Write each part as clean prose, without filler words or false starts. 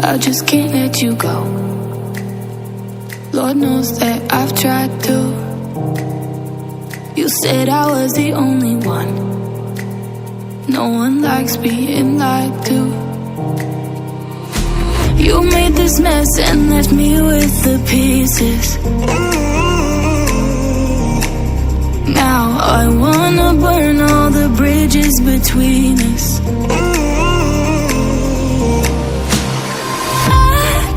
I just can't let you go. Lord knows that I've tried to. You said I was the only one. No one likes being lied to. You made this mess and left me with the pieces. Now I wanna burn all the bridges between us. I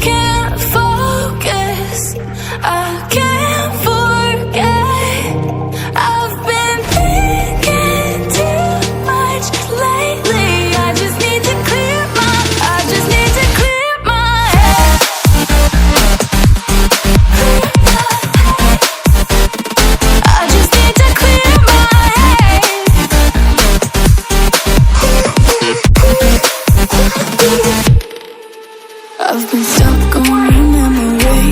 can't focus, I can't forget. I've been thinking too much lately. I just need to clear my head. I just need to clear my head. I've been stuck on your memory,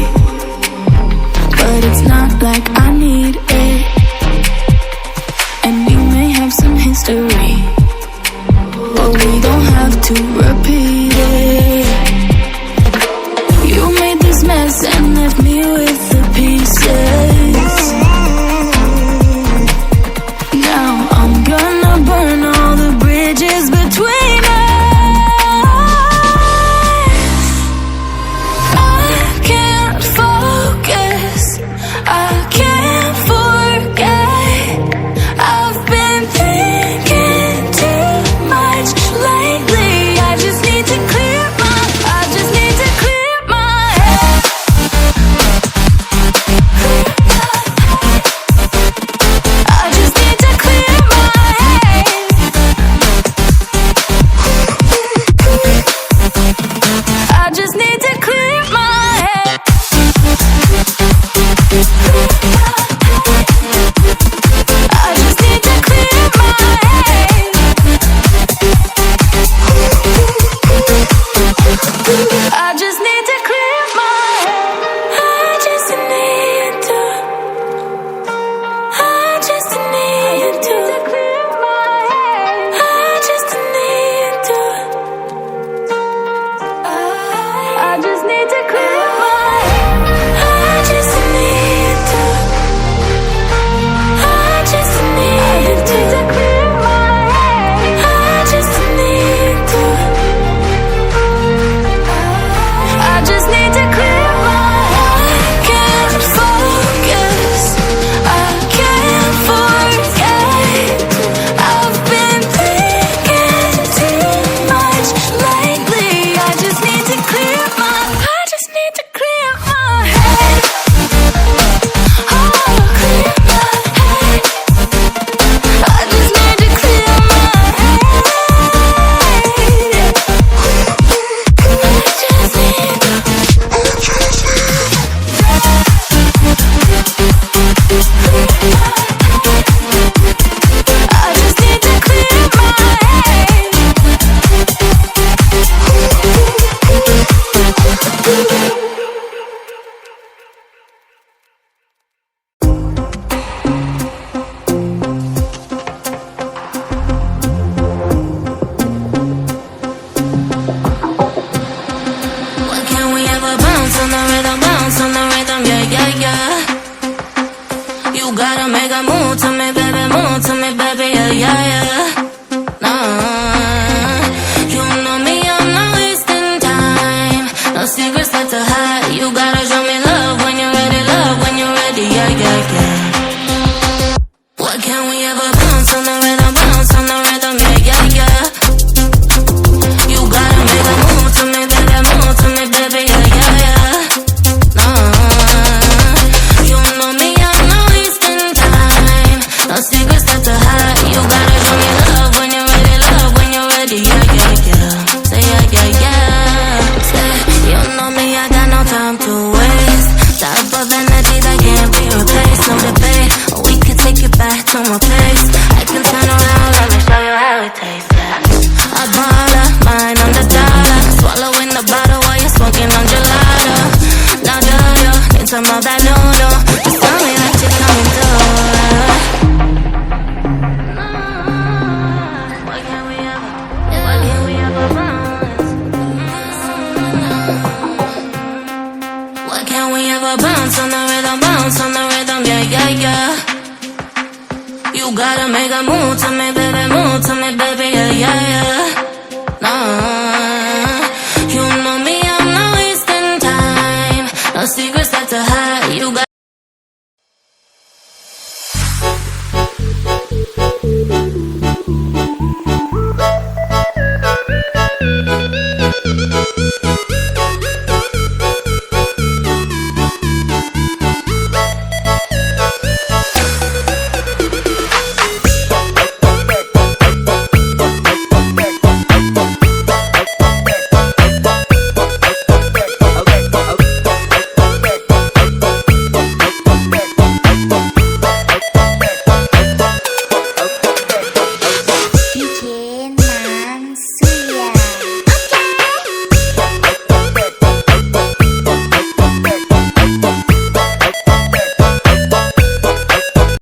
but it's not like I need it. And we may have some history, but we don't have to repeat it. You made this mess and left me with the pieces. Now I'm gonna burn all the bridges between us. I can't focus, I can't forget. I've been thinking too much lately. I just need to clear my head. I just need to clear my head. I just need to clear my head. I just need to clear my head. I just need to clear my head. I just need to. I just need to clear my head. I just need to. I just need to clear my head. I just need to. I just need to clear my head. I just need to. I just need to clear my head. I can't focus, I can't forget. I've been thinking too much lately. I just need to clear my head. Oh, clear my head. I just need to clear my head. I just need to clear my head. Why can't we ever bounce on the rhythm, yeah, yeah, yeah. You gotta make a move to me, baby, yeah, yeah, yeah. Nah, you know me, I'm not wasting time. No secrets left to hide. You gotta show me love when you're ready, yeah, yeah, yeah. Why can't we ever bounce on the rhythm, yeah, yeah, yeah. You gotta make a move to me, baby, yeah, yeah, yeah. You know me, I'm not wasting time. No secrets left to hide. You gotta show me love when you're ready, yeah, yeah, yeah. Say yeah, yeah, yeah. Say, you know me, I got no time to waste. Type of energy that can't be replaced. No debate, we could take it back to my place. I can turn around, let me show you how it tastes. Yeah. I baller, mine on the dollar. Swallowing the bottle while you're smoking on gelato. Now do you need some of that noodle? Just tell me that you're coming through. Why can't we ever bounce? gotta bounce on the rhythm, bounce on the rhythm, yeah, yeah, yeah. You gotta make a move to me, baby, move to me, baby, yeah, yeah, yeah. Nah, you know me, I'm not wasting time. No secrets left to hide, you got